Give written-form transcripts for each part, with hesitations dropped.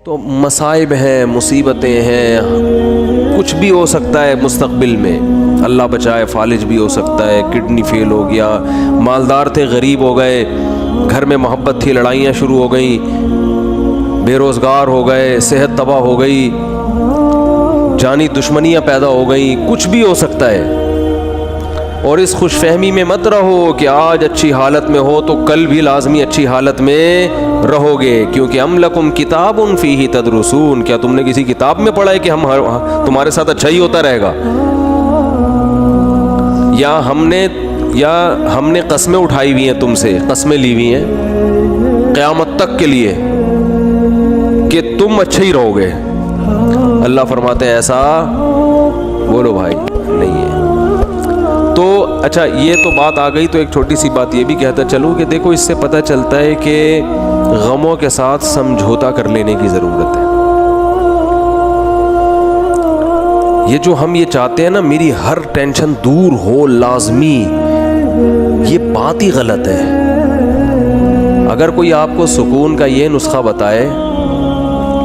تو مصائب ہیں، مصیبتیں ہیں، کچھ بھی ہو سکتا ہے مستقبل میں، اللہ بچائے، فالج بھی ہو سکتا ہے، کڈنی فیل ہو گیا، مالدار تھے غریب ہو گئے، گھر میں محبت تھی لڑائیاں شروع ہو گئیں، بے روزگار ہو گئے، صحت تباہ ہو گئی، جانی دشمنیاں پیدا ہو گئیں، کچھ بھی ہو سکتا ہے۔ اور اس خوش فہمی میں مت رہو کہ آج اچھی حالت میں ہو تو کل بھی لازمی اچھی حالت میں رہو گے، کیونکہ ام لکم کتاب فیہ تدرسون، کیا تم نے کسی کتاب میں پڑھا ہے کہ تمہارے ساتھ اچھا ہی ہوتا رہے گا؟ یا ہم نے قسمیں اٹھائی ہوئی ہیں، تم سے قسمیں لی ہوئی ہیں قیامت تک کے لیے کہ تم اچھے ہی رہو گے؟ اللہ فرماتے ہیں ایسا بولو بھائی نہیں ہے۔ تو اچھا یہ تو بات آ گئی، تو ایک چھوٹی سی بات یہ بھی کہتا چلوں کہ دیکھو اس سے پتہ چلتا ہے کہ غموں کے ساتھ سمجھوتا کر لینے کی ضرورت ہے۔ یہ جو ہم یہ چاہتے ہیں نا میری ہر ٹینشن دور ہو لازمی، یہ بات ہی غلط ہے۔ اگر کوئی آپ کو سکون کا یہ نسخہ بتائے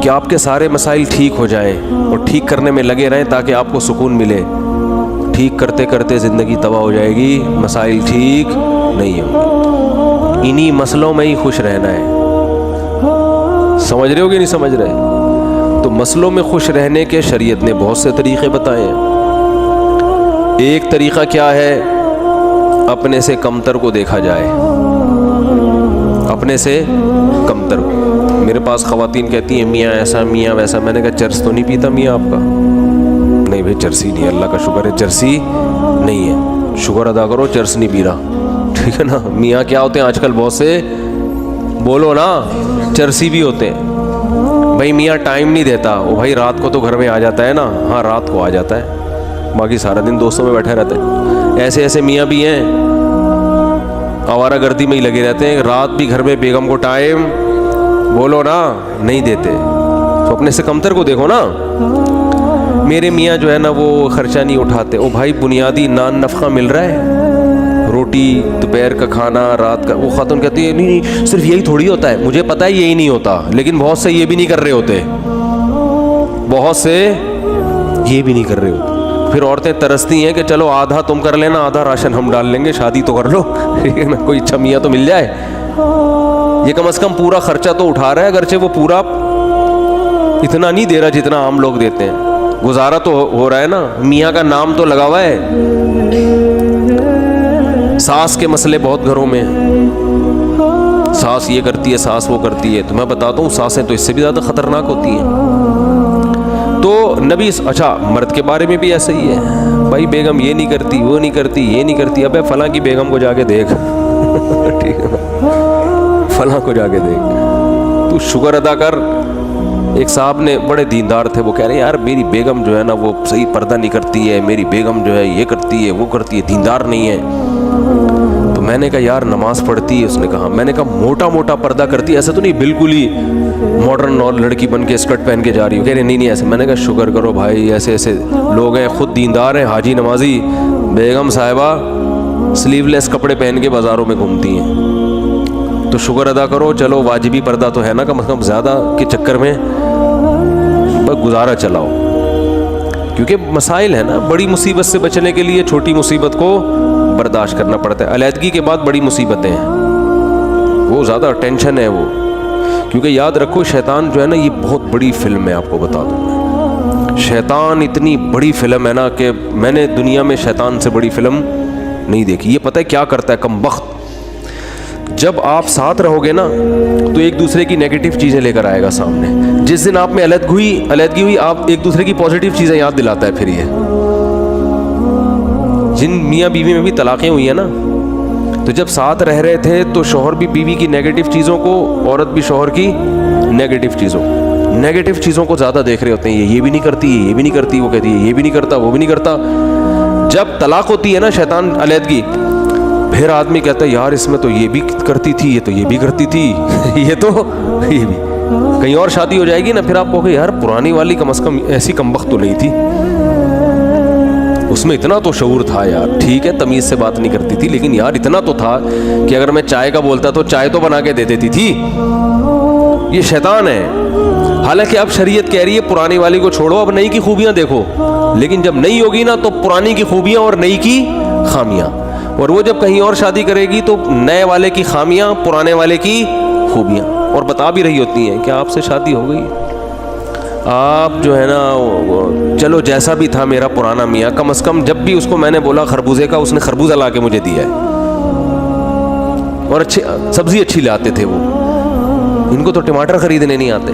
کہ آپ کے سارے مسائل ٹھیک ہو جائیں اور ٹھیک کرنے میں لگے رہیں تاکہ آپ کو سکون ملے، ٹھیک کرتے کرتے زندگی تباہ ہو جائے گی، مسائل ٹھیک نہیں ہوں گے۔ انہی مسئلوں میں ہی خوش رہنا ہے۔ سمجھ رہے ہو کہ نہیں سمجھ رہے؟ تو مسئلوں میں خوش رہنے کے شریعت نے بہت سے طریقے بتائے ہیں۔ ایک طریقہ کیا ہے؟ اپنے سے کمتر کو دیکھا جائے، اپنے سے کمتر کو۔ میرے پاس خواتین کہتی ہیں میاں ایسا میاں ویسا، میں نے کہا چرس تو نہیں پیتا میاں آپ کا؟ نہیں بھائی چرسی نہیں ہے، اللہ کا شکر ہے چرسی نہیں ہے، شکر ادا کرو چرس نہیں پی رہا، ٹھیک ہے نا۔ میاں کیا ہوتے ہیں آج کل بہت سے، بولو نا، چرسی بھی ہوتے ہیں۔ بھائی میاں ٹائم نہیں دیتا، وہ بھائی رات کو تو گھر میں آ جاتا ہے نا، ہاں رات کو آ جاتا ہے، باقی سارا دن دوستوں میں بیٹھے رہتے ہیں۔ ایسے ایسے میاں بھی ہیں آوارہ گردی میں ہی لگے رہتے ہیں، رات بھی گھر میں بیگم کو ٹائم بولو نا نہیں دیتے۔ تو اپنے سے کمتر کو دیکھو نا۔ میرے میاں جو ہے نا وہ خرچہ نہیں اٹھاتے، او بھائی بنیادی نان نفقہ مل رہا ہے، روٹی، دوپہر کا کھانا، رات کا۔ وہ خاتون کہتی ہے نہیں صرف یہی تھوڑی ہوتا ہے، مجھے پتہ ہے یہی نہیں ہوتا، لیکن بہت سے یہ بھی نہیں کر رہے ہوتے، بہت سے یہ بھی نہیں کر رہے ہوتے۔ پھر عورتیں ترستی ہیں کہ چلو آدھا تم کر لینا، آدھا راشن ہم ڈال لیں گے، شادی تو کر لو، ٹھیک ہے نا، کوئی اچھا میاں تو مل جائے۔ یہ کم از کم پورا خرچہ تو اٹھا رہا ہے، اگرچہ وہ پورا اتنا نہیں دے رہا جتنا عام لوگ دیتے ہیں، گزارا تو ہو رہا ہے نا، میاں کا نام تو لگا ہوا ہے۔ ساس کے مسئلے بہت گھروں میں، ساس یہ کرتی ہے، ساس وہ کرتی ہے، تو میں بتاتا ہوں ساسیں تو اس سے بھی زیادہ خطرناک ہوتی ہیں۔ تو نبی، اچھا مرد کے بارے میں بھی ایسا ہی ہے، بھائی بیگم یہ نہیں کرتی، وہ نہیں کرتی، یہ نہیں کرتی، ابے فلاں کی بیگم کو جا کے دیکھ، ٹھیک ہے نا، فلاں کو جا کے دیکھ، تو شکر ادا کر۔ ایک صاحب نے بڑے دیندار تھے، وہ کہہ رہے ہیں یار میری بیگم جو ہے نا وہ صحیح پردہ نہیں کرتی ہے، میری بیگم جو ہے یہ کرتی ہے وہ کرتی ہے، دیندار نہیں ہے۔ تو میں نے کہا یار نماز پڑھتی ہے؟ اس نے کہا، میں نے کہا موٹا موٹا پردہ کرتی ہے، ایسا تو نہیں بالکل ہی ماڈرن اور لڑکی بن کے اسکرٹ پہن کے جا رہی ہو؟ کہہ رہے نہیں ایسے۔ میں نے کہا شکر کرو بھائی، ایسے ایسے لوگ ہیں، خود دیندار ہیں، حاجی نمازی، بیگم صاحبہ سلیو لیس کپڑے پہن کے بازاروں میں گھومتی ہیں، تو شکر ادا کرو، چلو واجبی پردہ تو ہے نا کم از کم، زیادہ کے چکر میں گزارا چلاؤ، کیونکہ مسائل ہے نا۔ بڑی مصیبت سے بچنے کے لیے چھوٹی مصیبت کو برداشت کرنا پڑتا ہے۔ علیحدگی کے بعد بڑی مصیبتیں ہیں، وہ زیادہ ٹینشن ہے وہ، کیونکہ یاد رکھو شیطان جو ہے نا یہ بہت بڑی فلم ہے، آپ کو بتا دوں میں، شیطان اتنی بڑی فلم ہے نا کہ میں نے دنیا میں شیطان سے بڑی فلم نہیں دیکھی۔ یہ پتہ ہے کیا کرتا ہے کم بخت، جب آپ ساتھ رہو گے نا تو ایک دوسرے کی نیگیٹو چیزیں لے کر آئے گا سامنے۔ جس دن آپ میں علیحدگی ہوئی، آپ ایک دوسرے کی پازیٹیو چیزیں یاد دلاتا ہے۔ پھر یہ جن میاں بیوی میں بھی طلاقیں ہوئی ہیں نا، تو جب ساتھ رہ رہے تھے تو شوہر بھی بیوی کی نیگیٹو چیزوں کو، عورت بھی شوہر کی نیگیٹو چیزوں کو زیادہ دیکھ رہے ہوتے ہیں، یہ بھی نہیں کرتی، یہ بھی نہیں کرتی، وہ کہتی ہے یہ بھی نہیں کرتا، وہ بھی نہیں کرتا۔ جب طلاق ہوتی ہے نا شیطان علیحدگی، پھر آدمی کہتا ہے یار اس میں تو یہ بھی کرتی تھی، یہ تو یہ بھی کرتی تھی، یہ بھی کہیں اور شادی ہو جائے گی نا، پھر آپ کہو گے یار پرانی والی کم از کم ایسی کمبخت تو نہیں تھی، اس میں اتنا تو شعور تھا یار، ٹھیک ہے تمیز سے بات نہیں کرتی تھی لیکن یار اتنا تو تھا کہ اگر میں چائے کا بولتا تو چائے تو بنا کے دے دیتی تھی۔ یہ شیطان ہے۔ حالانکہ اب شریعت کہہ رہی ہے پرانی والی کو چھوڑو, اب نئی کی خوبیاں دیکھو, لیکن جب نئی ہوگی نا تو پرانی کی خوبیاں اور نئی کی خامیاں, اور وہ جب کہیں اور شادی کرے گی تو نئے والے کی خامیاں پرانے والے کی خوبیاں, اور بتا بھی رہی ہوتی ہیں کہ آپ سے شادی ہو گئی, آپ جو ہے نا چلو جیسا بھی تھا میرا پرانا میاں, کم از کم جب بھی اس کو میں نے بولا خربوزے کا, اس نے خربوزہ لا کے مجھے دیا ہے, اور اچھی سبزی اچھی لاتے تھے وہ, ان کو تو ٹماٹر خریدنے نہیں آتے.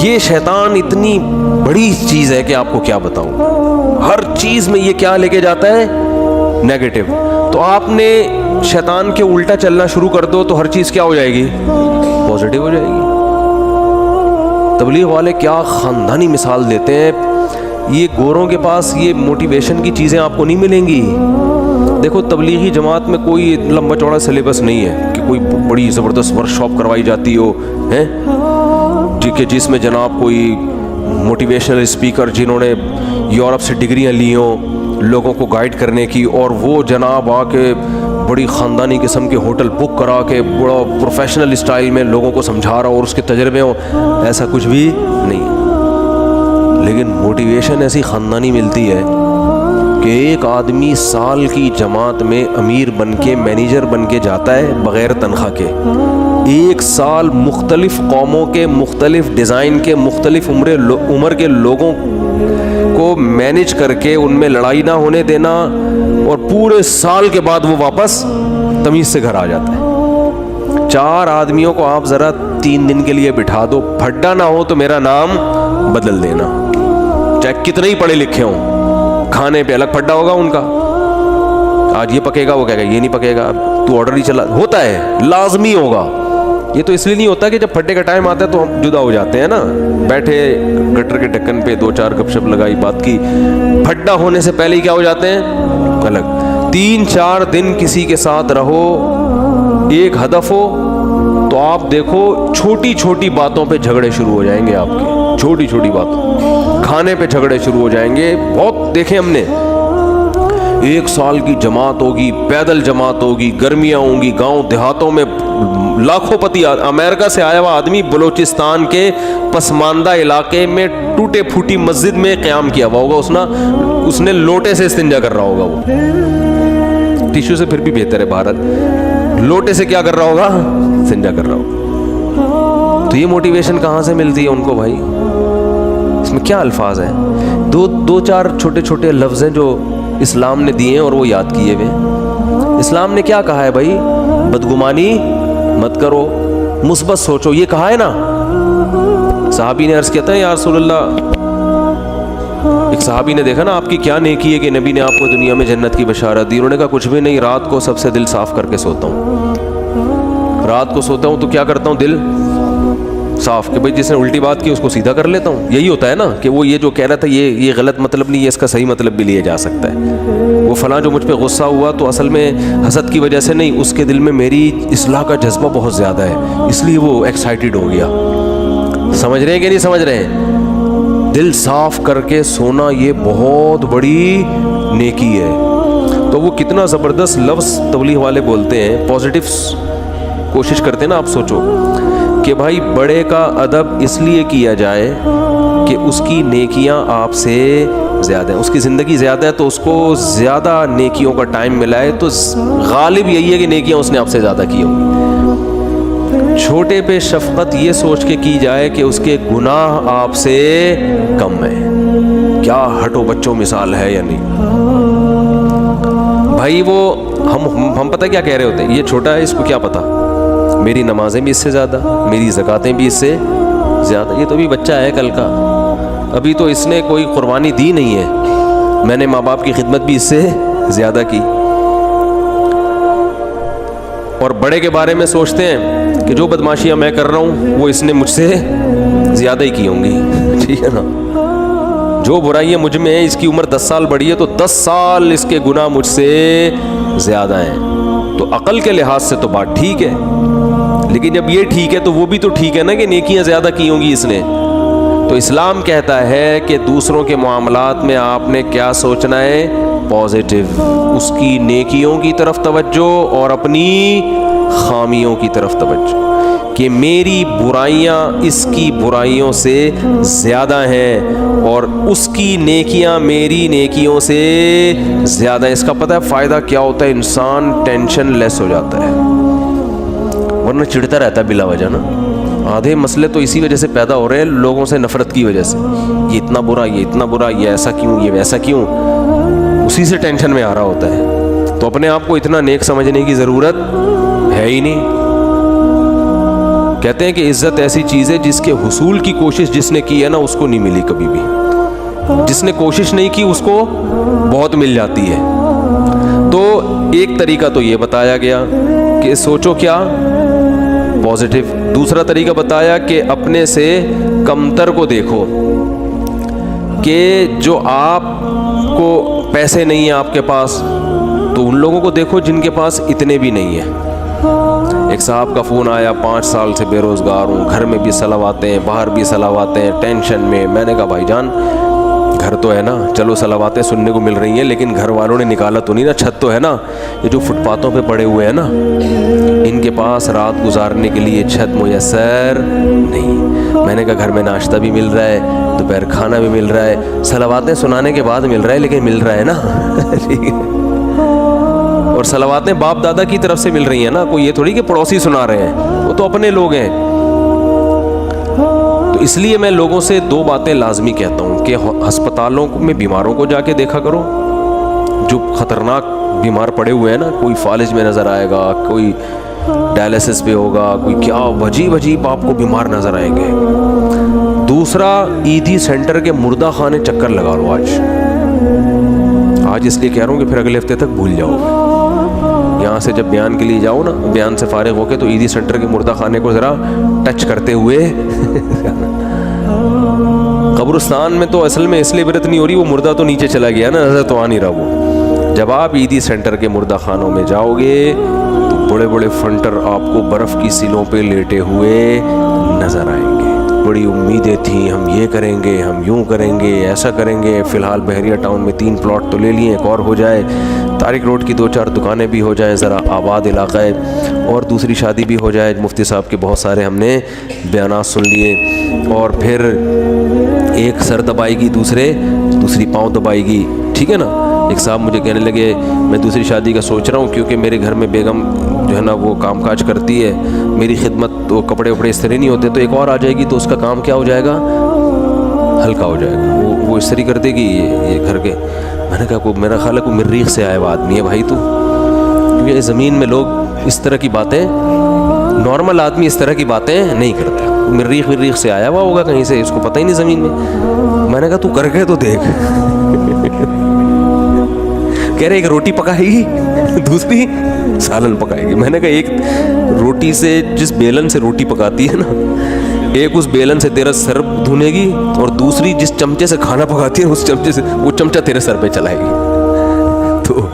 یہ شیطان اتنی بڑی چیز ہے کہ آپ کو کیا بتاؤں, ہر چیز میں یہ کیا لے کے جاتا ہے, نیگیٹو. تو آپ نے شیطان کے الٹا چلنا شروع کر دو تو ہر چیز کیا ہو جائے گی, پازیٹیو ہو جائے گی. تبلیغ والے کیا خاندانی مثال دیتے ہیں, یہ گوروں کے پاس یہ موٹیویشن کی چیزیں آپ کو نہیں ملیں گی. دیکھو تبلیغی جماعت میں کوئی لمبا چوڑا سلیبس نہیں ہے کہ کوئی بڑی زبردست ورک شاپ کروائی جاتی ہو ہیں, کہ جس میں جناب کوئی موٹیویشنل اسپیکر جنہوں نے یورپ سے ڈگریاں لی ہوں لوگوں کو گائیڈ کرنے کی, اور وہ جناب آ کے بڑی خاندانی قسم کے ہوٹل بک کرا کے بڑا پروفیشنل اسٹائل میں لوگوں کو سمجھا رہا اور اس کے تجربے ہوں, ایسا کچھ بھی نہیں. لیکن موٹیویشن ایسی خاندانی ملتی ہے کہ ایک آدمی سال کی جماعت میں امیر بن کے مینیجر بن کے جاتا ہے بغیر تنخواہ کے, ایک سال مختلف قوموں کے مختلف ڈیزائن کے مختلف عمر کے لوگوں کو مینیج کر کے ان میں لڑائی نہ ہونے دینا, اور پورے سال کے بعد وہ واپس تمیز سے گھر آ جاتا ہے. 4 آدمیوں کو آپ ذرا 3 دن کے لیے بٹھا دو, پھڈا نہ ہو تو میرا نام بدل دینا, چاہے کتنے ہی پڑھے لکھے ہوں, کھانے پہ الگ پھڈا ہوگا ان کا, آج یہ پکے گا وہ کہے گا یہ نہیں پکے گا, تو آرڈر ہی چلا ہوتا ہے, لازمی ہوگا. یہ تو اس لیے نہیں ہوتا کہ جب پھڈے کا ٹائم آتا ہے تو ہم جدا ہو جاتے ہیں نا, بیٹھے گٹر کے ڈھکن پہ 2-4 گپ شپ لگائی بات کی, پھڈا ہونے سے پہلے ہی کیا ہو جاتے ہیں الگ. 3-4 دن کسی کے ساتھ رہو, ایک ہدف ہو, تو آپ دیکھو چھوٹی چھوٹی باتوں پہ جھگڑے شروع ہو جائیں گے آپ کے, چھوٹی چھوٹی باتوں, کھانے پہ جھگڑے شروع ہو جائیں گے. بہت دیکھیں ہم نے, 1 سال کی جماعت ہوگی, پیدل جماعت ہوگی, گرمیاں ہوں گی, گاؤں دیہاتوں میں لاکھوں پتی, امریکہ سے آیا ہوا آدمی بلوچستان کے پسماندہ علاقے میں ٹوٹے پھوٹی مسجد میں قیام کیا ہوا ہوگا, اس نے لوٹے سے استنجا کر رہا ہوگا, وہ ٹیشو سے پھر بھی بہتر ہے بھارت, لوٹے سے کیا کر رہا ہوگا, استنجا کر رہا ہوگا. تو یہ موٹیویشن کہاں سے ملتی ہے ان کو بھائی, اس میں کیا الفاظ ہیں, 2-4 چھوٹے چھوٹے لفظ ہیں جو اسلام نے دیے ہیں اور وہ یاد کیے ہوئے. اسلام نے کیا کہا ہے بھائی, بدگمانی مت کرو, مثبت سوچو, یہ کہا ہے نا. صحابی نے عرض کیا تھا یا رسول اللہ, ایک صحابی نے دیکھا نا آپ کی کیا نیکی ہے کہ نبی نے آپ کو دنیا میں جنت کی بشارت دی. انہوں نے کہا کچھ بھی نہیں, رات کو سب سے دل صاف کر کے سوتا ہوں, رات کو سوتا ہوں تو کیا کرتا ہوں, دل صاف, کہ بھائی جس نے الٹی بات کی اس کو سیدھا کر لیتا ہوں. یہی ہوتا ہے نا کہ وہ یہ جو کہہ رہا تھا یہ غلط مطلب نہیں ہے, اس کا صحیح مطلب بھی لیا جا سکتا ہے. وہ فلاں جو مجھ پہ غصہ ہوا تو اصل میں حسد کی وجہ سے نہیں, اس کے دل میں میری اصلاح کا جذبہ بہت زیادہ ہے, اس لیے وہ ایکسائٹیڈ ہو گیا. سمجھ رہے ہیں کہ نہیں سمجھ رہے ہیں, دل صاف کر کے سونا یہ بہت بڑی نیکی ہے. تو وہ کتنا زبردست لفظ تبلیغ والے بولتے ہیں, پازیٹیو کوشش کرتے ہیں نا. آپ سوچو کہ بھائی بڑے کا ادب اس لیے کیا جائے کہ اس کی نیکیاں آپ سے زیادہ ہیں, اس کی زندگی زیادہ ہے تو اس کو زیادہ نیکیوں کا ٹائم ملا ہے, تو غالب یہی ہے کہ نیکیاں اس نے آپ سے زیادہ کی ہوں گی. چھوٹے پہ شفقت یہ سوچ کے کی جائے کہ اس کے گناہ آپ سے کم ہیں. کیا ہٹو بچوں مثال ہے یا نہیں بھائی. وہ ہم پتہ کیا کہہ رہے ہوتے ہیں, یہ چھوٹا ہے اس کو کیا پتا, میری نمازیں بھی اس سے زیادہ, میری زکاتیں بھی اس سے زیادہ, یہ تو بھی بچہ ہے کل کا, ابھی تو اس نے کوئی قربانی دی نہیں ہے, میں نے ماں باپ کی خدمت بھی اس سے زیادہ کی. اور بڑے کے بارے میں سوچتے ہیں کہ جو بدماشیاں میں کر رہا ہوں وہ اس نے مجھ سے زیادہ ہی کی ہوں گی, ٹھیک ہے نا. جو برائیاں مجھ میں ہیں, اس کی عمر 10 سال بڑی ہے تو 10 سال اس کے گناہ مجھ سے زیادہ ہیں. تو عقل کے لحاظ سے تو بات ٹھیک ہے, لیکن جب یہ ٹھیک ہے تو وہ بھی تو ٹھیک ہے نا کہ نیکیاں زیادہ کی ہوں گی اس نے. تو اسلام کہتا ہے کہ دوسروں کے معاملات میں آپ نے کیا سوچنا ہے, پازیٹیو, اس کی نیکیوں کی طرف توجہ اور اپنی خامیوں کی طرف توجہ. کہ میری برائیاں اس کی برائیوں سے زیادہ ہیں اور اس کی نیکیاں میری نیکیوں سے زیادہ ہیں. اس کا پتہ ہے فائدہ کیا ہوتا ہے؟ انسان ٹینشن لیس ہو جاتا ہے، ورنہ چڑھتا رہتا ہے بلا وجہ نا. آدھے مسئلے تو اسی وجہ سے پیدا ہو رہے ہیں، لوگوں سے نفرت کی وجہ سے. یہ اتنا برا، یہ اتنا برا، یہ ایسا کیوں، یہ ویسا کیوں، اسی سے ٹینشن میں آ رہا ہوتا ہے. تو اپنے آپ کو اتنا نیک سمجھنے کی ضرورت ہے ہی نہیں. کہتے ہیں کہ عزت ایسی چیز ہے جس کے حصول کی کوشش جس نے کی ہے نا اس کو نہیں ملی کبھی بھی. جس نے کوشش نہیں کی اس کو بہت مل جاتی ہے. تو ایک طریقہ تو یہ بتایا گیا کہ سوچو کیا پازیٹیو. دوسرا طریقہ بتایا کہ اپنے سے کمتر کو دیکھو، کہ جو آپ کو پیسے نہیں ہیں آپ کے پاس تو ان لوگوں کو دیکھو جن کے پاس اتنے بھی نہیں ہیں. ایک صاحب کا فون آیا، 5 سال سے بے روزگار ہوں، گھر میں بھی صلواتے ہیں، باہر بھی صلواتے ہیں، ٹینشن میں. میں نے کہا بھائی جان گھر تو ہے نا، چلو صلواتیں سننے کو مل رہی ہیں لیکن گھر والوں نے نکالا تو نہیں نا، چھت تو ہے نا. یہ جو فٹ پاتھوں پہ پڑے ہوئے ہیں نا ان کے پاس رات گزارنے کے لیے چھت میسر نہیں. میں نے کہا گھر میں ناشتہ بھی مل رہا ہے، دوپہر کھانا بھی مل رہا ہے، صلواتیں سنانے کے بعد مل رہا ہے لیکن مل رہا ہے نا. اور صلواتیں باپ دادا کی طرف سے مل رہی ہیں نا، کوئی یہ تھوڑی کہ پڑوسی سنا رہے ہیں، وہ تو اپنے لوگ ہیں. تو اس لیے میں لوگوں سے 2 باتیں لازمی کہتا ہوں کہ ہسپتالوں میں بیماروں کو جا کے دیکھا کرو، جو خطرناک بیمار پڑے ہوئے ہیں نا، کوئی فالج میں نظر آئے گا، کوئی ڈائلسس پہ ہوگا، کوئی کیا عجیب عجیب آپ کو بیمار نظر آئیں گے. دوسرا عیدی سینٹر کے مردہ خانے چکر لگا لو آج اس لیے کہہ رہا ہوں کہ پھر اگلے ہفتے تک بھول جاؤ. یہاں سے جب بیان کے لیے جاؤ نا، بیان سے فارغ ہو کے تو عیدی سینٹر کے مردہ خانے کو ذرا ٹچ کرتے ہوئے. قبرستان میں تو اصل میں اس لیے عبرت نہیں ہو رہی، وہ مردہ تو نیچے چلا گیا نا، نظر تو آ نہیں رہا وہ. جب آپ عیدی سینٹر کے مردہ خانوں میں جاؤ گے تو بڑے بڑے فنٹر آپ کو برف کی سیلوں پہ لیٹے ہوئے نظر آئیں گے. بڑی امیدیں تھیں، ہم یہ کریں گے، ہم یوں کریں گے، ایسا کریں گے. فی الحال بحریہ ٹاؤن میں 3 پلاٹ تو لے لیے، ایک اور ہو جائے، طارق روڈ کی 2-4 دکانیں بھی ہو جائیں، ذرا آباد علاقہ ہے، اور دوسری شادی بھی ہو جائے. مفتی صاحب کے بہت سارے ہم نے بیانات سن لیے. اور پھر ایک سر دبائے گی، دوسری پاؤں دبائے گی، ٹھیک ہے نا. ایک صاحب مجھے کہنے لگے میں دوسری شادی کا سوچ رہا ہوں کیونکہ میرے گھر میں بیگم جو ہے نا وہ کام کاج کرتی ہے، میری خدمت، وہ کپڑے وپڑے اس طرح نہیں ہوتے، تو ایک اور آ جائے گی تو اس کا کام کیا ہو جائے گا، ہلکا ہو جائے گا. وہ اس طرح کر دے گی یہ گھر کے. میں نے کہا میرا خیال ہے کوئی مریخ سے آیا ہوا آدمی ہے بھائی تو، کیونکہ زمین میں لوگ اس طرح کی باتیں، نارمل آدمی اس طرح کی باتیں نہیں کرتا. مریخ سے آیا ہوا ہوگا کہیں سے، اس کو پتہ ہی نہیں زمین میں. میں نے کہا تو کر کے تو دیکھ. کہہ رہے ایک روٹی پکائے گی، دوسری سالن پکائے گی. میں نے کہا ایک روٹی سے، جس بیلن سے روٹی پکاتی ہے نا، ایک اس بیلن سے تیرا سر دھونے گی، اور دوسری جس چمچے سے کھانا پکاتی ہے اس چمچے سے وہ چمچہ تیرے سر پہ چلائے گی. تو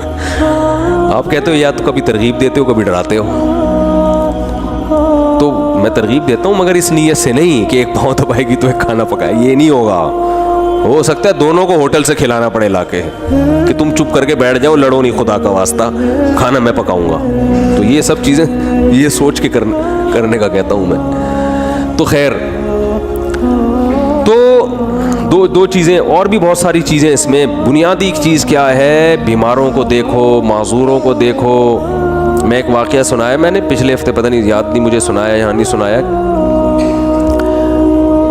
آپ کہتے ہو یا تو کبھی ترغیب دیتے ہو کبھی ڈراتے ہو. تو میں ترغیب دیتا ہوں مگر اس نیت سے نہیں کہ ایک پاؤں دبائے گی تو ایک کھانا پکائے. یہ نہیں ہوگا. ہو سکتا ہے دونوں کو ہوٹل سے کھلانا پڑے لا کے، کہ تم چپ کر کے بیٹھ جاؤ، لڑو نہیں، خدا کا واسطہ کھانا میں پکاؤں گا. تو یہ سب چیزیں یہ سوچ کے کرنے کا کہتا ہوں میں. تو خیر، تو دو چیزیں اور بھی بہت ساری چیزیں اس میں. بنیادی چیز کیا ہے؟ بیماروں کو دیکھو، معذوروں کو دیکھو. میں ایک واقعہ سنایا میں نے پچھلے ہفتے، پتہ نہیں یاد نہیں مجھے سنایا یا نہیں سنایا.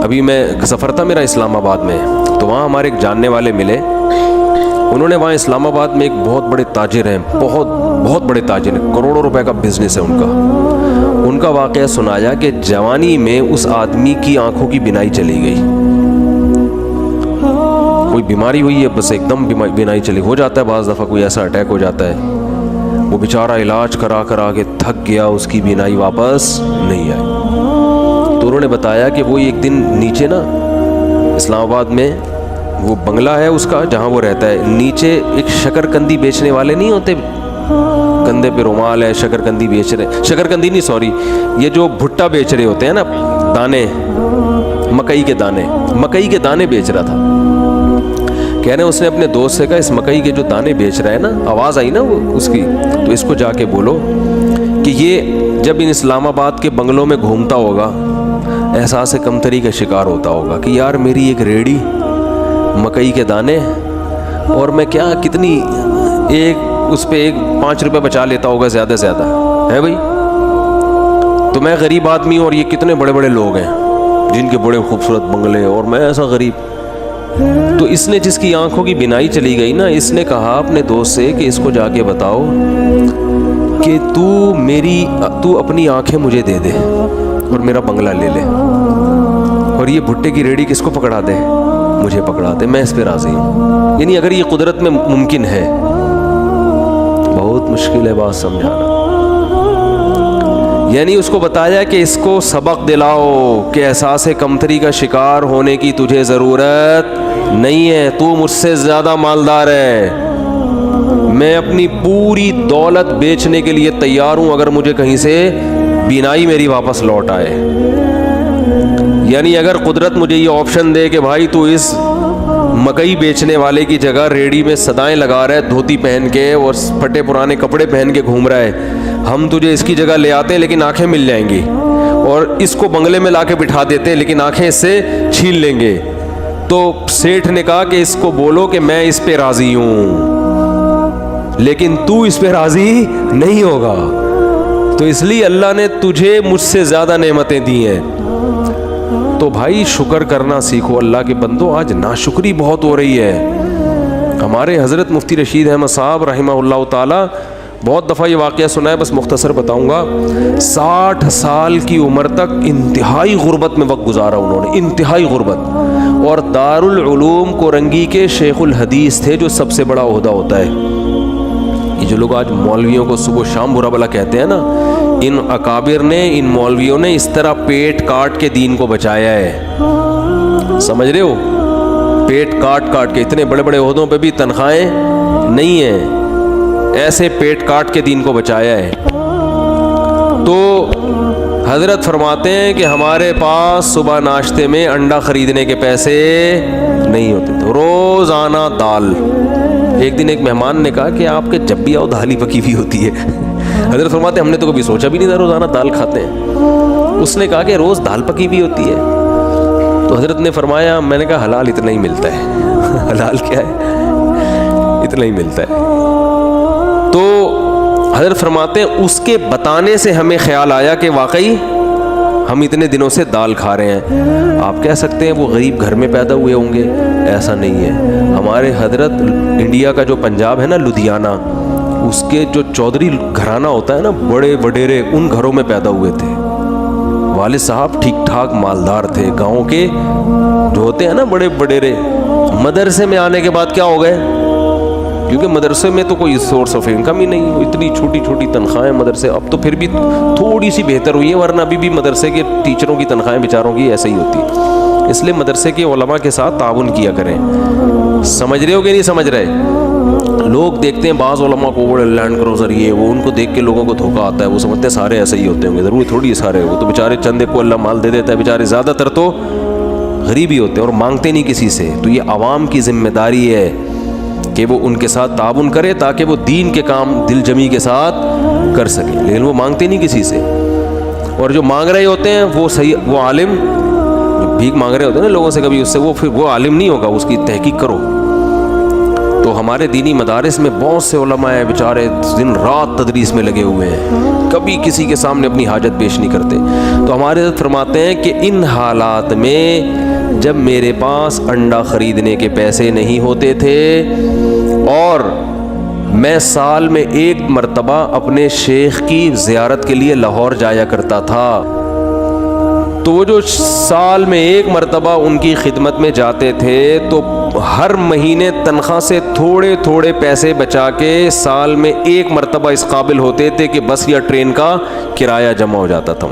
ابھی میں سفر تھا میرا اسلام آباد میں، تو وہاں ہمارے ایک جاننے والے ملے. انہوں نے وہاں اسلام آباد میں ایک بہت بڑے تاجر ہیں، بہت بڑے تاجر ہیں، کروڑوں روپے کا بزنس ہے ان کا واقعہ سنایا کہ جوانی میں اس آدمی کی آنکھوں کی بینائی چلی گئی. کوئی بیماری ہوئی ہے، بس ایک دم بینائی چلی. ہو جاتا ہے بعض دفعہ کوئی ایسا اٹیک ہو جاتا ہے. وہ بیچارہ علاج کرا کے تھک گیا، اس کی بینائی واپس نہیں آئی. تو انہوں نے بتایا کہ وہ ایک دن نیچے نا اسلام آباد میں وہ بنگلہ ہے اس کا جہاں وہ رہتا ہے، نیچے ایک شکرکندی بیچنے والے نہیں ہوتے، کندھے پہ رومال ہے، شکرکندی بیچ رہے، شکرکندی نہیں سوری، یہ جو بھٹا بیچ رہے ہوتے ہیں نا، دانے، مکئی کے دانے بیچ رہا تھا. کہہ رہے ہیں اس نے اپنے دوست سے کہا اس مکئی کے جو دانے بیچ رہا ہے نا، آواز آئی نا وہ اس کی، تو اس کو جا کے بولو کہ یہ جب ان اسلام آباد کے بنگلوں میں گھومتا ہوگا احساس کمتری کا شکار ہوتا ہوگا کہ یار میری ایک ریڑھی مکئی کے دانے اور میں کیا کتنی ایک اس پہ 5 روپے بچا لیتا ہوگا زیادہ سے زیادہ ہے بھائی. تو میں غریب آدمی ہوں اور یہ کتنے بڑے بڑے لوگ ہیں جن کے بڑے خوبصورت بنگلے اور میں ایسا غریب. تو اس نے جس کی آنکھوں کی بینائی چلی گئی نا, اس نے کہا اپنے دوست سے کہ اس کو جا کے بتاؤ کہ تو اپنی آنکھیں مجھے دے دے اور میرا بنگلہ لے لے, اور یہ بھٹے کی ریڑھی کس کو پکڑا دے, مجھے پکڑا دے, میں اس پہ راضی ہوں. یعنی اگر یہ قدرت میں ممکن ہے, بہت مشکل ہے بات سمجھانا. یعنی اس کو بتایا کہ اس کو سبق دلاؤ کہ احساس کمتری کا شکار ہونے کی تجھے ضرورت نہیں ہے, تو مجھ سے زیادہ مالدار ہے, میں اپنی پوری دولت بیچنے کے لیے تیار ہوں اگر مجھے کہیں سے بینائی میری واپس لوٹ آئے. یعنی اگر قدرت مجھے یہ آپشن دے کہ بھائی تو اس مکئی بیچنے والے کی جگہ ریڑھی میں صدائیں لگا رہا ہے دھوتی پہن کے اور پھٹے پرانے کپڑے پہن کے گھوم رہا ہے, ہم تجھے اس کی جگہ لے آتے لیکن آنکھیں مل جائیں گی, اور اس کو بنگلے میں لا کے بٹھا دیتے لیکن آنکھیں اس سے چھین لیں گے. تو سیٹھ نے کہا کہ اس کو بولو کہ میں اس پہ راضی ہوں لیکن تو اس پہ راضی نہیں ہوگا, تو اس لیے اللہ نے تجھے مجھ سے زیادہ نعمتیں دی ہیں. تو بھائی شکر کرنا سیکھو اللہ کے بندو. آج ناشکری بہت ہو رہی ہے. ہمارے حضرت مفتی رشید احمد صاحب رحمہ اللہ تعالی, بہت دفعہ یہ واقعہ سنا ہے, بس مختصر بتاؤں گا. 60 سال کی عمر تک انتہائی غربت میں وقت گزارا انہوں نے, انتہائی غربت, اور دارالعلوم کورنگی کے شیخ الحدیث تھے جو سب سے بڑا عہدہ ہوتا ہے. یہ جو لوگ آج مولویوں کو صبح شام برا بلا کہتے ہیں نا, ان اکابر نے, ان مولویوں نے اس طرح پیٹ کاٹ کے دین کو بچایا ہے. سمجھ رہے ہو, پیٹ کاٹ کاٹ کے, اتنے بڑے بڑے عہدوں پہ بھی تنخواہیں نہیں ہیں, ایسے پیٹ کاٹ کے دین کو بچایا ہے. تو حضرت فرماتے ہیں کہ ہمارے پاس صبح ناشتے میں انڈا خریدنے کے پیسے نہیں ہوتے تھے, روزانہ دال. ایک دن ایک مہمان نے کہا کہ آپ کے جب بھی آؤ دال ہی پکی ہوئی ہوتی ہے. حضرت فرماتے ہیں ہم نے تو کبھی سوچا بھی نہیں تھا روزانہ دال کھاتے ہیں. اس نے کہا کہ روز دال پکی ہوئی ہوتی ہے. تو حضرت نے فرمایا, میں نے کہا حلال اتنا ہی ملتا ہے. حلال کیا ہے, اتنا ہی ملتا ہے. تو حضرت فرماتے ہیں اس کے بتانے سے ہمیں خیال آیا کہ واقعی ہم اتنے دنوں سے دال کھا رہے ہیں. آپ کہہ سکتے ہیں وہ غریب گھر میں پیدا ہوئے ہوں گے, ایسا نہیں ہے. ہمارے حضرت انڈیا کا جو پنجاب ہے نا, لدھیانہ, اس کے جو چودھری گھرانہ ہوتا ہے نا, بڑے وڈیرے, ان گھروں میں پیدا ہوئے تھے. والد صاحب ٹھیک ٹھاک مالدار تھے. گاؤں کے جو ہوتے ہیں نا بڑے وڈیرے, مدرسے میں آنے کے بعد کیا ہو گئے, کیونکہ مدرسے میں تو کوئی سورس آف انکم ہی نہیں, اتنی چھوٹی چھوٹی تنخواہیں مدرسے. اب تو پھر بھی تھوڑی سی بہتر ہوئی ہے, ورنہ ابھی بھی مدرسے کے ٹیچروں کی تنخواہیں بیچاروں کی ایسے ہی ہوتی. اس لیے مدرسے کے علماء کے ساتھ تعاون کیا کریں. سمجھ رہے ہو کہ نہیں سمجھ رہے؟ لوگ دیکھتے ہیں بعض علماء کو بڑے لینڈ کروزر, یہ وہ, ان کو دیکھ کے لوگوں کو دھوکہ آتا ہے. وہ سمجھتے ہیں سارے ایسے ہی ہوتے ہوں گے, ضروری تھوڑی سارے, وہ تو بیچارے چندے کو اللہ مال دے دیتا ہے, بیچارے زیادہ تر تو غریب ہی ہوتے ہیں اور مانگتے نہیں کسی سے. تو یہ عوام کی ذمہ داری ہے کہ وہ ان کے ساتھ تعاون کرے تاکہ وہ دین کے کام دل جمی کے ساتھ کر سکیں, لیکن وہ مانگتے نہیں کسی سے. اور جو مانگ رہے ہوتے ہیں وہ صحیح, وہ عالم, جو بھیک مانگ رہے ہوتے ہیں نا لوگوں سے کبھی, اس سے وہ پھر وہ عالم نہیں ہوگا, اس کی تحقیق کرو. تو ہمارے دینی مدارس میں بہت سے علماء ہیں بیچارے دن رات تدریس میں لگے ہوئے ہیں, کبھی کسی کے سامنے اپنی حاجت پیش نہیں کرتے. تو ہمارے حضرت فرماتے ہیں کہ ان حالات میں جب میرے پاس انڈا خریدنے کے پیسے نہیں ہوتے تھے اور میں سال میں 1 مرتبہ اپنے شیخ کی زیارت کے لیے لاہور جایا کرتا تھا, تو وہ جو سال میں 1 مرتبہ ان کی خدمت میں جاتے تھے تو ہر مہینے تنخواہ سے تھوڑے تھوڑے پیسے بچا کے سال میں 1 مرتبہ اس قابل ہوتے تھے کہ بس یا ٹرین کا کرایہ جمع ہو جاتا تھا.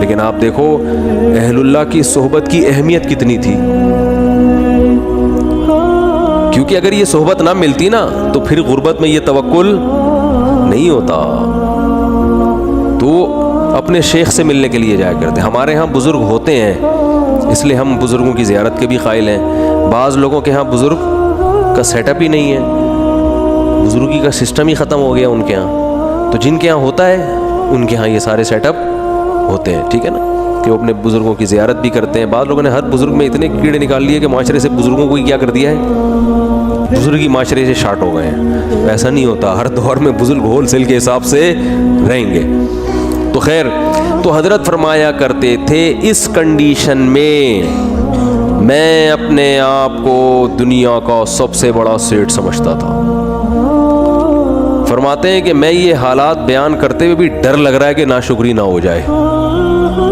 لیکن آپ دیکھو اہل اللہ کی صحبت کی اہمیت کتنی تھی, کیونکہ اگر یہ صحبت نہ ملتی نا تو پھر غربت میں یہ توکل نہیں ہوتا. تو اپنے شیخ سے ملنے کے لیے جایا کرتے. ہمارے ہاں بزرگ ہوتے ہیں اس لیے ہم بزرگوں کی زیارت کے بھی قائل ہیں. بعض لوگوں کے ہاں بزرگ کا سیٹ اپ ہی نہیں ہے, بزرگی کا سسٹم ہی ختم ہو گیا ان کے ہاں. تو جن کے ہاں ہوتا ہے ان کے ہاں یہ سارے سیٹ اپ ہوتے ہیں, ٹھیک ہے نا, کہ وہ اپنے بزرگوں کی زیارت بھی کرتے ہیں. بعض لوگوں نے ہر بزرگ میں اتنے کیڑے نکال لیے کہ معاشرے سے بزرگوں کو ہی کیا کر دیا ہے, بزرگ ہی معاشرے سے شارٹ ہو گئے ہیں. ایسا نہیں ہوتا, ہر دور میں بزرگ ہول سیل کے حساب سے رہیں گے. تو خیر, تو حضرت فرمایا کرتے تھے اس کنڈیشن میں اپنے آپ کو دنیا کا سب سے بڑا سیٹ سمجھتا تھا. فرماتے ہیں کہ میں یہ حالات بیان کرتے ہوئے بھی ڈر لگ رہا ہے کہ ناشکری نہ ہو جائے.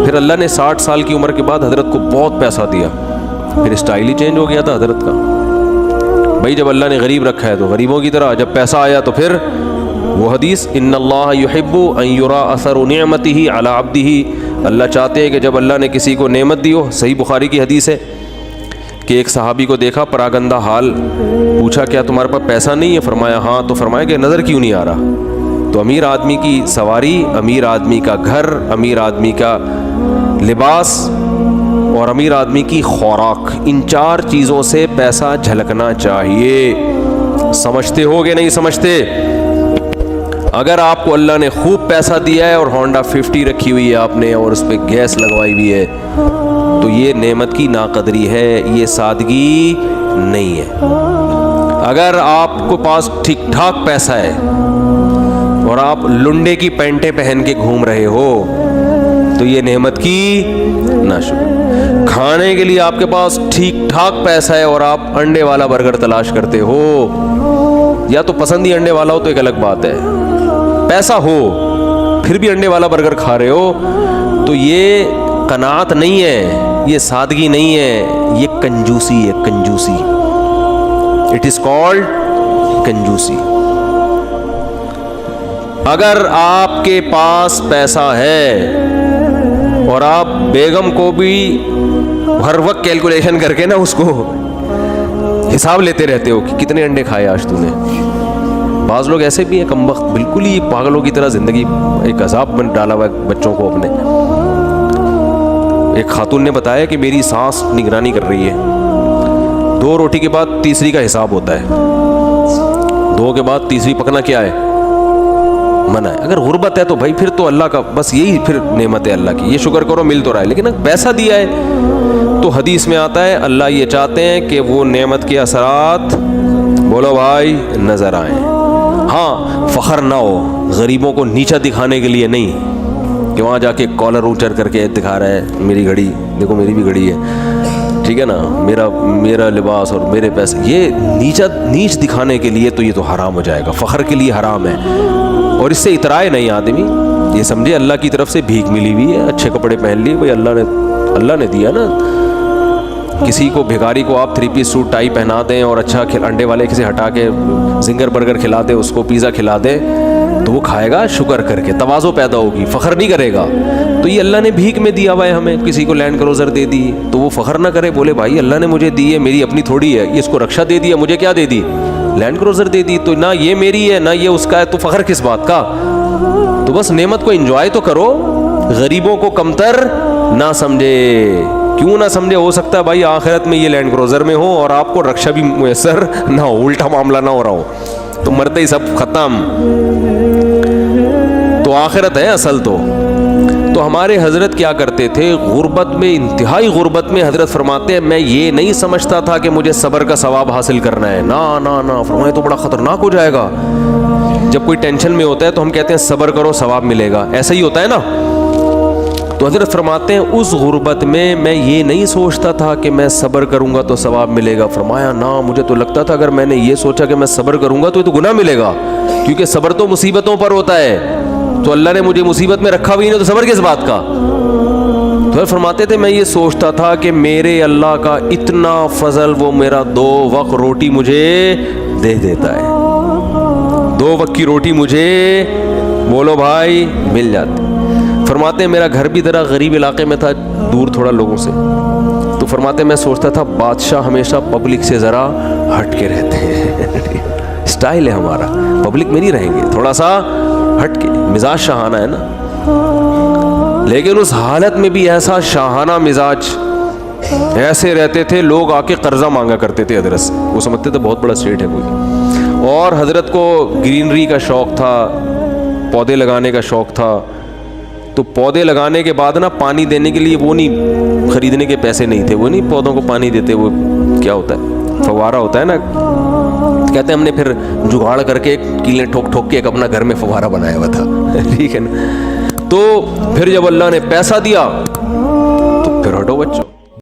پھر اللہ نے 60 سال کی عمر کے بعد حضرت کو بہت پیسہ دیا, پھر اسٹائل ہی چینج ہو گیا تھا حضرت کا. بھائی جب اللہ نے غریب رکھا ہے تو غریبوں کی طرح, جب پیسہ آیا تو پھر وہ حدیث ان اللہ یحب ان یرا اثر نعمتہ علی عبدہ, اللہ چاہتے ہیں کہ جب اللہ نے کسی کو نعمت دی ہو. صحیح بخاری کی حدیث ہے کہ ایک صحابی کو دیکھا پراگندہ حال, پوچھا کیا تمہارے پاس پیسہ نہیں ہے؟ فرمایا ہاں. تو فرمایا کہ نظر کیوں نہیں آ رہا؟ تو امیر آدمی کی سواری, امیر آدمی کا گھر, امیر آدمی کا لباس اور امیر آدمی کی خوراک, ان 4 چیزوں سے پیسہ جھلکنا چاہیے. سمجھتے ہو کہ نہیں سمجھتے؟ اگر آپ کو اللہ نے خوب پیسہ دیا ہے اور ہونڈا 50 رکھی ہوئی ہے آپ نے اور اس پہ گیس لگوائی ہوئی ہے, تو یہ نعمت کی ناقدری ہے, یہ سادگی نہیں ہے. اگر آپ کو پاس ٹھیک ٹھاک پیسہ ہے اور آپ لنڈے کی پینٹیں پہن کے گھوم رہے ہو تو یہ نعمت کی ناشکری. کھانے کے لیے آپ کے پاس ٹھیک ٹھاک پیسہ ہے اور آپ انڈے والا برگر تلاش کرتے ہو, یا تو پسند ہی انڈے والا ہو تو ایک الگ بات ہے, پیسہ ہو پھر بھی انڈے والا برگر کھا رہے ہو, تو یہ قناعت نہیں ہے, یہ سادگی نہیں ہے, یہ کنجوسی ہے. کنجوسی, اٹ از کالڈ کنجوسی. اگر آپ کے پاس پیسہ ہے اور آپ بیگم کو بھی ہر وقت کیلکولیشن کر کے نا اس کو حساب لیتے رہتے ہو کہ کتنے انڈے کھائے آج تو نے. بعض لوگ ایسے بھی ہیں کم وقت, بالکل ہی پاگلوں کی طرح زندگی ایک عذاب بن ڈالا ہوا ہے بچوں کو اپنے. ایک خاتون نے بتایا کہ میری سانس نگرانی کر رہی ہے, 2 روٹی کے بعد تیسری کا حساب ہوتا ہے, 2 کے بعد تیسری پکنا کیا ہے؟ منع ہے. اگر غربت ہے تو بھائی پھر تو اللہ کا بس یہی پھر نعمت ہے اللہ کی, یہ شکر کرو مل تو رہا ہے. لیکن اگر پیسہ دیا ہے تو حدیث میں آتا ہے اللہ یہ چاہتے ہیں کہ وہ نعمت کے اثرات, بولو بھائی, نظر آئیں. ہاں فخر نہ ہو, غریبوں کو نیچا دکھانے کے لیے نہیں کہ وہاں جا کے کالر اونچر کر کے دکھا رہا ہے میری گھڑی دیکھو, میری بھی گھڑی ہے, ٹھیک ہے نا, میرا لباس اور میرے پیسے, یہ نیچ دکھانے کے لیے تو یہ تو حرام ہو جائے گا, فخر کے لیے حرام ہے. اور اس سے اترائے نہیں آدمی, یہ سمجھے اللہ کی طرف سے بھیک ملی ہوئی ہے, اچھے کپڑے پہن لیے, بھائی اللہ نے دیا نا. کسی کو بھیکاری کو آپ 3 پیس سوٹ ٹائی پہنا دیں اور اچھا انڈے والے کسی ہٹا کے زنگر برگر کھلا دیں, اس کو پیزا کھلا دیں, تو وہ کھائے گا شکر کر کے, تواضع پیدا ہوگی, فخر نہیں کرے گا. تو یہ اللہ نے بھیک میں دیا ہوا ہے ہمیں, کسی کو لینڈ کروزر دے دی تو وہ فخر نہ کرے, بولے بھائی اللہ نے مجھے دی ہے, میری اپنی تھوڑی ہے, یہ اس کو رکشا دے دیا, مجھے کیا دے دی؟ لینڈ کروزر دے دی, تو نہ یہ میری ہے نہ یہ اس کا ہے, تو فخر کس بات کا؟ تو بس نعمت کو انجوائے تو کرو, غریبوں کو کمتر نہ سمجھے. کیوں نہ سمجھے؟ ہو سکتا ہے بھائی آخرت میں یہ لینڈ کروزر میں ہو اور آپ کو رکشا بھی میسر نہ ہو, الٹا معاملہ نہ ہو رہا ہو, تو مرتے ہی سب ختم. تو آخرت ہے اصل. تو ہمارے حضرت کیا کرتے تھے غربت میں, انتہائی غربت میں, حضرت فرماتے ہیں میں یہ نہیں سمجھتا تھا کہ مجھے صبر کا ثواب حاصل کرنا ہے, نہ فرمائے تو بڑا خطرناک ہو جائے گا. جب کوئی ٹینشن میں ہوتا ہے تو ہم کہتے ہیں صبر کرو ثواب ملے گا, ایسا ہی ہوتا ہے نا. تو حضرت فرماتے ہیں اس غربت میں یہ نہیں سوچتا تھا کہ میں صبر کروں گا تو ثواب ملے گا. فرمایا نہ, مجھے تو لگتا تھا اگر میں نے یہ سوچا کہ میں صبر کروں گا تو یہ تو گناہ ملے گا, کیونکہ صبر تو مصیبتوں پر ہوتا ہے, تو اللہ نے مجھے مصیبت میں رکھا بھی نہیں, تو صبر کس بات کا؟ تو فرماتے تھے میں یہ سوچتا تھا کہ میرے اللہ کا اتنا فضل, وہ میرا 2 وقت روٹی مجھے دے دیتا ہے, 2 وقت کی روٹی مجھے, بولو بھائی, مل جاتی. فرماتے ہیں میرا گھر بھی ذرا غریب علاقے میں تھا, دور تھوڑا لوگوں سے, تو فرماتے ہیں میں سوچتا تھا بادشاہ ہمیشہ پبلک سے ذرا ہٹ کے رہتے ہیں, اسٹائل ہے ہمارا, پبلک میں نہیں رہیں گے, تھوڑا سا ہٹ کے, مزاج شاہانہ ہے نا. لیکن اس حالت میں بھی ایسا شاہانہ مزاج, ایسے رہتے تھے لوگ آ کے قرضہ مانگا کرتے تھے حضرت سے, وہ سمجھتے تھے بہت بڑا اسٹیٹ ہے کوئی. اور حضرت کو گرینری کا شوق تھا, پودے لگانے کا شوق تھا, تو پودے لگانے کے بعد نا پانی دینے کے لیے وہ نہیں خریدنے کے پیسے نہیں تھے, وہ نہیں پودوں کو پانی دیتے, وہ کیا ہوتا ہے فوارہ ہوتا ہے نا, کہتے ہیں ہم نے پھر جگاڑ کر کے کیلیں ٹھوک ٹھوک کے ایک اپنا گھر میں فوارہ بنایا ہوا تھا, ٹھیک ہے نا. تو پھر جب اللہ نے پیسہ دیا تو پھر ہٹو بچوں,